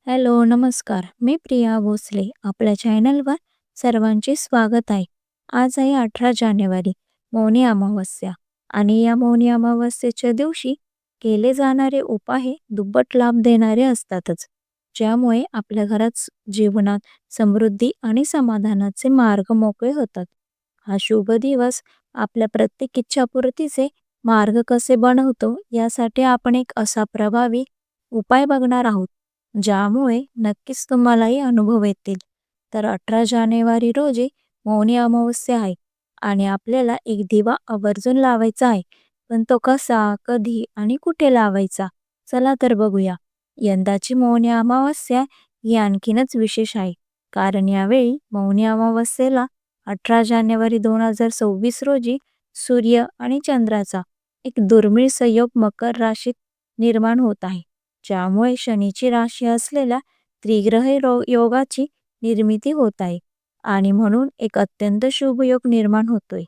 Hello, नमस्कार. मी प्रिया भोसले. आपल्या चॅनलवर सर्वांचे स्वागत आहे. आज आहे 18 जानेवारी, मौनी अमावस्या आणि या मौनी अमावस्येच्या दिवशी केले जाणारे उपाय हे दुप्पट लाभ देणारे असतातच. ज्यामुळे आपल्या घरात जीवनात समृद्धी आणि समाधानाचे मार्ग मोकळे होतात. हा शुभ दिवस आपल्या प्रत्येक इच्छापूर्तीचे मार्ग कसे बनवतो यासाठी आपण एक असा प्रभावी उपाय बघणार आहोत. ज्यामुळे नक्कीच तुम्हालाही अनुभव येतील. तर 18 जानेवारी रोजी मौनी अमावस्या आहे आणि आपल्याला एक दिवा आवर्जून लावायचा आहे. पण तो कसा, कधी आणि कुठे लावायचा? चला तर बघूया. यंदाची मौनी अमावस्या ही आणखीनच विशेष आहे. कारण यावेळी मौनी अमावस्येला 18 जानेवारी 2026 रोजी सूर्य आणि चंद्राचा एक दुर्मिळ संयोग मकर राशीत निर्माण होत आहे. ज्यामुळे शनीची राशी असलेल्या त्रिग्रह योगाची निर्मिती होत आहे आणि म्हणून एक अत्यंत शुभ योग निर्माण होतोय.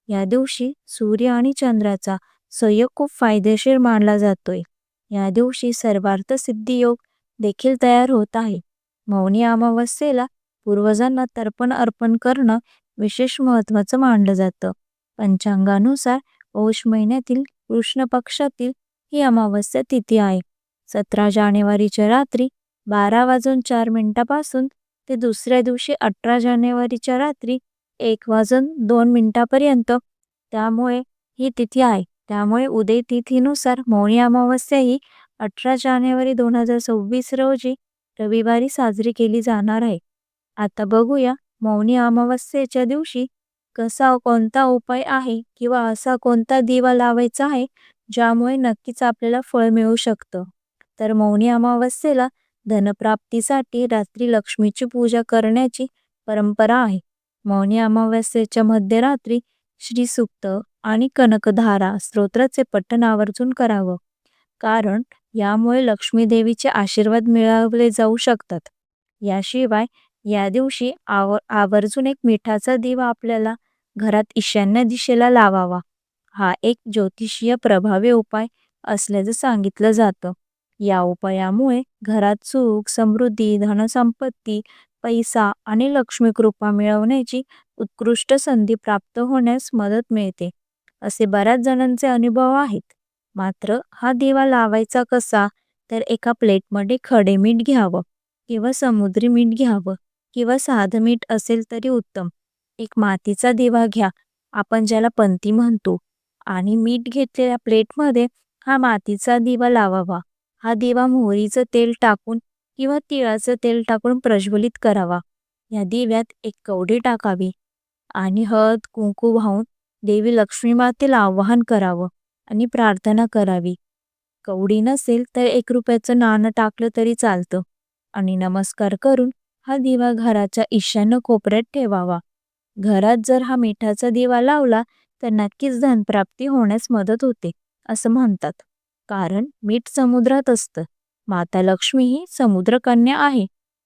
या दिवशी सूर्य आणि चंद्राचा संयोग खूप फायदेशीर मानला जातोय. या दिवशी सर्वार्थ सिद्धी योग देखील तयार होत आहे. मौनी अमावस्येला पूर्वजांना तर्पण अर्पण करणं विशेष महत्त्वाचं मानलं जातं. पंचांगानुसार पौष महिन्यातील कृष्ण पक्षातील ही अमावस्या तिथी आहे. 17 जानेवारीच्या रात्री 12:04 ते दुसऱ्या दिवशी 18 जानेवारीच्या रात्री 1:02 त्यामुळे ही तिथी आहे. त्यामुळे उदय तिथीनुसार मौनी अमावस्या ही 18 जानेवारी 2026 रोजी रविवारी साजरी केली जाणार आहे. आता बघूया मौनी अमावस्येच्या दिवशी कोणता उपाय आहे किंवा असा कोणता दिवा लावायचा आहे ज्यामुळे नक्कीच आपल्याला फळ मिळू शकतं. तर मौनी अमावस्येला धनप्राप्तीसाठी रात्री लक्ष्मीची पूजा करण्याची परंपरा आहे. मौनी अमावस्येच्या मध्यरात्री श्री सूक्त आणि कनकधारा स्तोत्राचे पठण आवर्जून करावं. कारण यामुळे लक्ष्मी देवीचे आशीर्वाद मिळवले जाऊ शकतात. याशिवाय या दिवशी आवर्जून एक मिठाचा दिवा आपल्याला घरात ईशान्य दिशेला लावावा. हा एक ज्योतिषीय प्रभावी उपाय असल्याचं सांगितलं जातं. या उपायामुळे घरात सुख, समृद्धी, धनसंपत्ती, पैसा आणि लक्ष्मी कृपा मिळवण्याची उत्कृष्ट संधी प्राप्त होण्यास मदत मिळते, असे बऱ्याच जणांचे अनुभव आहेत. मात्र हा दिवा लावायचा कसा? तर एका प्लेटमध्ये खडे मीठ घ्यावं किंवा समुद्री मीठ घ्यावं किंवा साधं मीठ असेल तरी उत्तम. एक मातीचा दिवा घ्या, आपण ज्याला पंती म्हणतो, आणि मीठ घेतलेल्या प्लेटमध्ये हा मातीचा दिवा लावावा. हा दिवा मोहरीचं तेल टाकून किंवा तिळाचं तेल टाकून प्रज्वलित करावा. या दिव्यात एक कवडी टाकावी आणि हळद कुंकू वाहून देवी लक्ष्मी मातेला आवाहन करावं आणि प्रार्थना करावी. कवडी नसेल तर 1 रुपयाचं नाणं टाकलं तरी चालतं आणि नमस्कार करून हा दिवा घराच्या ईशान्य कोपऱ्यात ठेवावा. घरात जर हा मिठाचा दिवा लावला तर नक्कीच धनप्राप्ती होण्यास मदत होते असं म्हणतात. कारण मीठ समुद्रात असतं. माता लक्ष्मी ही समुद्रकन्या आहे.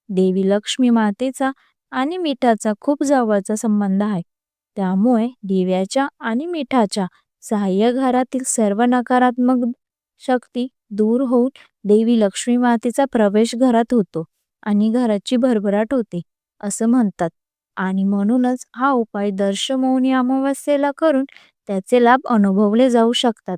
देवी लक्ष्मी मातेचा आणि मिठाचा खूप जवळचा संबंध आहे. त्यामुळे दिव्याच्या आणि मिठाच्या सहाय्य घरातील सर्व नकारात्मक शक्ती दूर होऊन देवी लक्ष्मी मातेचा प्रवेश घरात होतो आणि घराची भरभराट होते असं म्हणतात. आणि म्हणूनच हा उपाय दर मौनी अमावस्येला करून त्याचे लाभ अनुभवले जाऊ शकतात.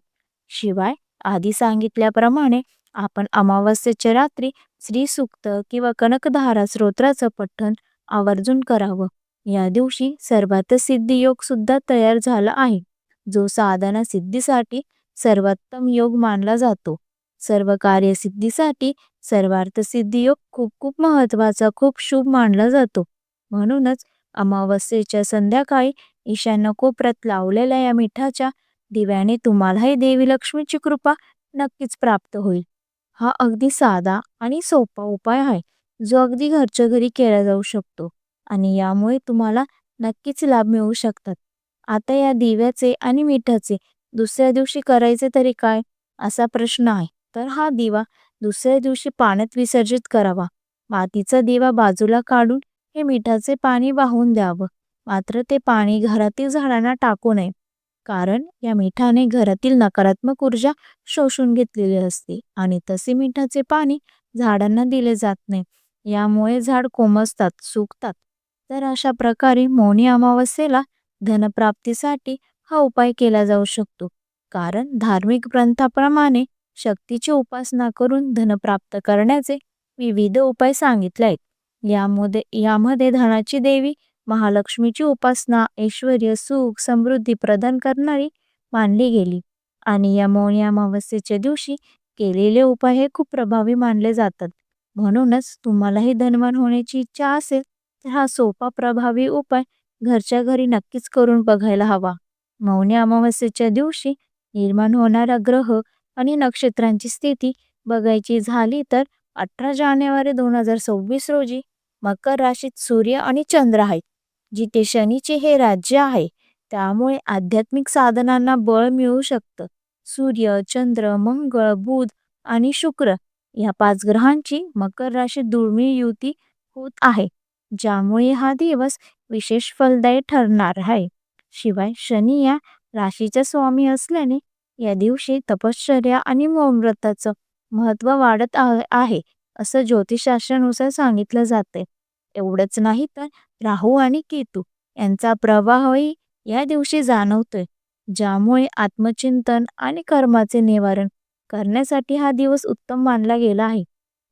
शिवाय आधी सांगितल्याप्रमाणे आपण अमावस्येच्या रात्री श्री सूक्त किंवा कनकधारा स्तोत्राचं पठण आवर्जून करावं. या दिवशी सर्वार्थ सिद्धी योग सुद्धा तयार झाला आहे, जो साधना सिद्धीसाठी सर्वोत्तम योग मानला जातो. सर्व कार्यसिद्धीसाठी सर्वार्थ सिद्धी योग खूप खूप महत्त्वाचा, खूप शुभ मानला जातो. म्हणूनच अमावस्येच्या संध्याकाळी ईशान्य कोपऱ्यात लावलेल्या या मिठाच्या दिव्याने तुम्हालाही देवी लक्ष्मीची कृपा नक्कीच प्राप्त होईल. हा अगदी साधा आणि सोपा उपाय आहे, जो अगदी घरच्या घरी केला जाऊ शकतो आणि यामुळे तुम्हाला नक्कीच लाभ मिळू शकतात. आता या दिव्याचे आणि मिठाचे दुसऱ्या दिवशी करायचे तरी काय, असा प्रश्न आहे. तर हा दिवा दुसऱ्या दिवशी पाण्यात विसर्जित करावा. मातीचा दिवा बाजूला काढून हे मिठाचे पाणी वाहून द्यावं. मात्र ते पाणी घरातील झाडांना टाकू नये. कारण या मिठाने घरातील नकारात्मक ऊर्जा शोषून घेतलेली असते आणि तसे मिठाचे पाणी झाडांना दिले जात नाही. यामुळे झाड कोमेजतात, सुकतात. तर अशा प्रकारे मौनी अमावस्येला धनप्राप्तीसाठी हा उपाय केला जाऊ शकतो. कारण धार्मिक ग्रंथाप्रमाणे शक्तीची उपासना करून धन प्राप्त करण्याचे विविध उपाय सांगितले आहेत. यामध्ये धनाची देवी महालक्ष्मीची उपासना ऐश्वर्य, सुख, समृद्धी प्रदान करणारी मानली गेली आणि या मौनी अमावस्येच्या दिवशी केलेले उपाय हे खूप प्रभावी मानले जातात. म्हणूनच तुम्हालाही धनवान होण्याची इच्छा असेल तर हा सोपा प्रभावी उपाय घरच्या घरी नक्कीच करून बघायला हवा. मौनी अमावस्येच्या दिवशी निर्माण होणारा ग्रह आणि नक्षत्रांची स्थिती बघायची झाली तर 18 जानेवारी 2026 रोजी मकर राशीत सूर्य आणि चंद्र आहेत, जिथे शनीचे हे राज्य आहे. त्यामुळे आध्यात्मिक साधनांना बळ मिळू शकतं. सूर्य, चंद्र, मंगळ, बुध आणि शुक्र या 5 ग्रहांची मकर राशीत दुर्मिळ युती होत आहे, ज्यामुळे हा दिवस विशेष फलदायी ठरणार आहे. शिवाय शनी या राशीचा स्वामी असल्याने या दिवशी तपश्चर्या आणि मौन व्रताचं महत्त्व वाढत आहे, असं ज्योतिषशास्त्रानुसार सांगितलं जाते. एवढंच नाही तर राहू आणि केतू यांचा प्रभावही या दिवशी जाणवतोय, ज्यामुळे आत्मचिंतन आणि कर्माचे निवारण करण्यासाठी हा दिवस उत्तम मानला गेला आहे.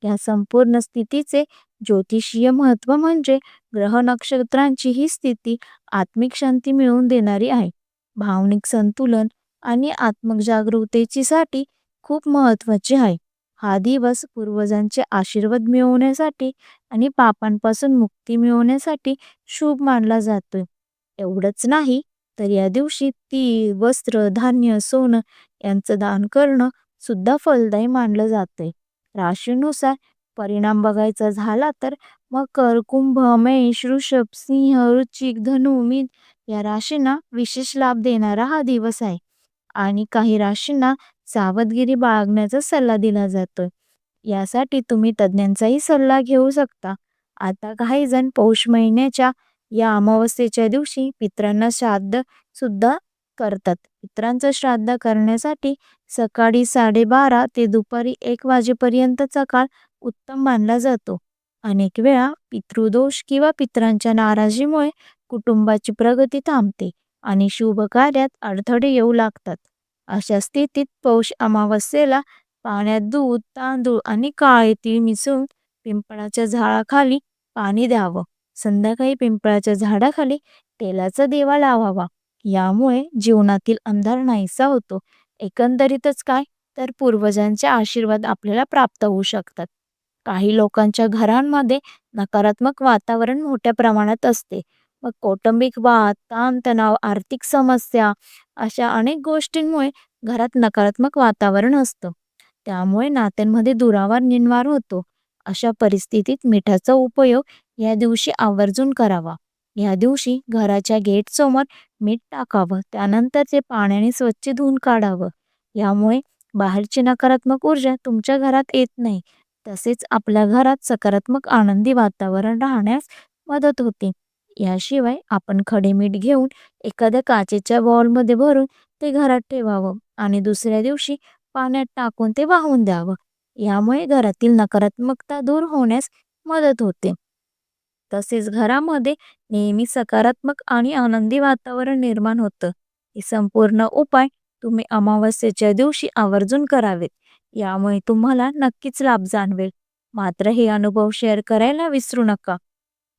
या संपूर्ण स्थितीचे ज्योतिषीय महत्त्व म्हणजे ग्रह नक्षत्रांची ही स्थिती आत्मिक शांती मिळवून देणारी आहे. भावनिक संतुलन आणि आत्मिक जागृतीची साठी खूप महत्त्वाचे आहे. हा दिवस पूर्वजांचे आशीर्वाद मिळवण्यासाठी आणि पापांपासून मुक्ती मिळवण्यासाठी शुभ मानला जातोय. एवढंच नाही तर या दिवशी तीळ, वस्त्र, धान्य, सोनं यांचं दान करणं सुद्धा फलदायी मानलं जातंय. राशीनुसार परिणाम बघायचा झाला तर मकर, कुंभ, मेष, वृषभ, सिंह, वृश्चिक, धनु, मीन या राशींना विशेष लाभ देणारा हा दिवस आहे आणि काही राशींना सावधगिरी बाळगण्याचा सल्ला दिला जातोय. यासाठी तुम्ही तज्ज्ञांचाही सल्ला घेऊ शकता. आता काही जण पौष महिन्याच्या या अमावस्येच्या दिवशी पितरांना श्राद्ध सुद्धा करतात. पितरांचं श्राद्ध करण्यासाठी सकाळी 12:30 ते दुपारी 1 वाजेपर्यंतचा काळ उत्तम मानला जातो. अनेक वेळा पितृदोष किंवा पितरांच्या नाराजीमुळे कुटुंबाची प्रगती थांबते आणि शुभ कार्यात अडथळे येऊ लागतात. अशा स्थितीत पौष अमावस्येला पाण्यात दूध, तांदूळ आणि काळे तीळ मिसळून पिंपळाच्या झाडाखाली पाणी द्यावं. संध्याकाळी पिंपळाच्या झाडाखाली तेलाचा दिवा लावावा. यामुळे जीवनातील अंधार नाहीसा होतो. एकंदरीतच काय तर पूर्वजांचे आशीर्वाद आपल्याला प्राप्त होऊ शकतात. काही लोकांच्या घरांमध्ये नकारात्मक वातावरण मोठ्या प्रमाणात असते. मग कौटुंबिक वाद, ताणतणाव, आर्थिक समस्या अशा अनेक गोष्टींमुळे घरात नकारात्मक वातावरण असतं. त्यामुळे नात्यांमध्ये दुरावा निर्माण होतो. अशा परिस्थितीत मिठाचा उपयोग या दिवशी आवर्जून करावा. या दिवशी घराच्या गेटसमोर मीठ टाकावं. त्यानंतर ते पाण्याने स्वच्छ धुवून काढावं. यामुळे बाहेरची नकारात्मक ऊर्जा तुमच्या घरात येत नाही. तसेच आपल्या घरात सकारात्मक आनंदी वातावरण राहण्यास मदत होते. याशिवाय आपण खडे मीठ घेऊन एखाद्या काचेच्या बाउलमध्ये भरून ते घरात ठेवावं आणि दुसऱ्या दिवशी पाण्यात टाकून ते वाहून द्यावं. यामुळे घरातील नकारात्मकता दूर होण्यास मदत होते. तसेच घरामध्ये नेहमी सकारात्मक आणि आनंदी वातावरण निर्माण होतं. हे संपूर्ण उपाय तुम्ही अमावस्येच्या दिवशी आवर्जून करावेत. यामुळे तुम्हाला नक्कीच लाभ जाणवेल. मात्र हे अनुभव शेअर करायला विसरू नका.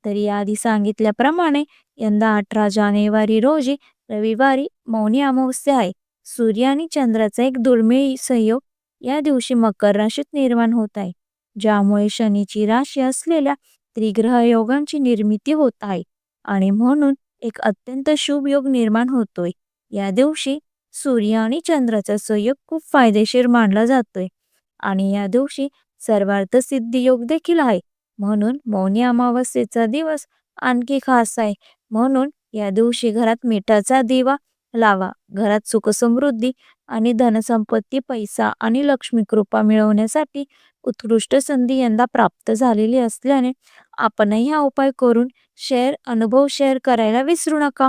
तर याआधी सांगितल्याप्रमाणे यंदा 18 जानेवारी रोजी रविवारी मौनी अमावस्या आहे. सूर्य आणि चंद्राचा एक दुर्मिळ संयोग या दिवशी मकर राशीत निर्माण होत आहे, ज्यामुळे शनीची राशी असलेल्या त्रिग्रह योगांची निर्मिती होत आहे आणि म्हणून एक अत्यंत शुभ योग निर्माण होतोय. या दिवशी सूर्य आणि चंद्राचा संयोग खूप फायदेशीर मानला जातोय आणि या दिवशी सर्वार्थ सिद्धी योग देखील आहे. म्हणून मौनी अमावस्येचा दिवस आणखी खास आहे. म्हणून या दिवशी घरात मिठाचा दिवा लावा. घरात सुखसमृद्धी आणि धनसंपत्ती, पैसा आणि लक्ष्मी कृपा मिळवण्यासाठी उत्कृष्ट संधी यंदा प्राप्त झालेली असल्याने आपणही हा उपाय करून अनुभव शेअर करायला विसरू नका.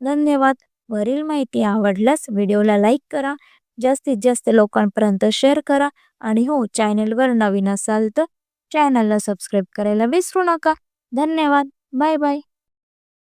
धन्यवाद. वरील माहिती आवडल्यास व्हिडिओला लाईक करा, जास्तीत जास्त लोकांपर्यंत शेअर करा आणि हो, चॅनलवर नवीन असाल तर चॅनलला सबस्क्राईब करायला विसरू नका. धन्यवाद. Bye bye.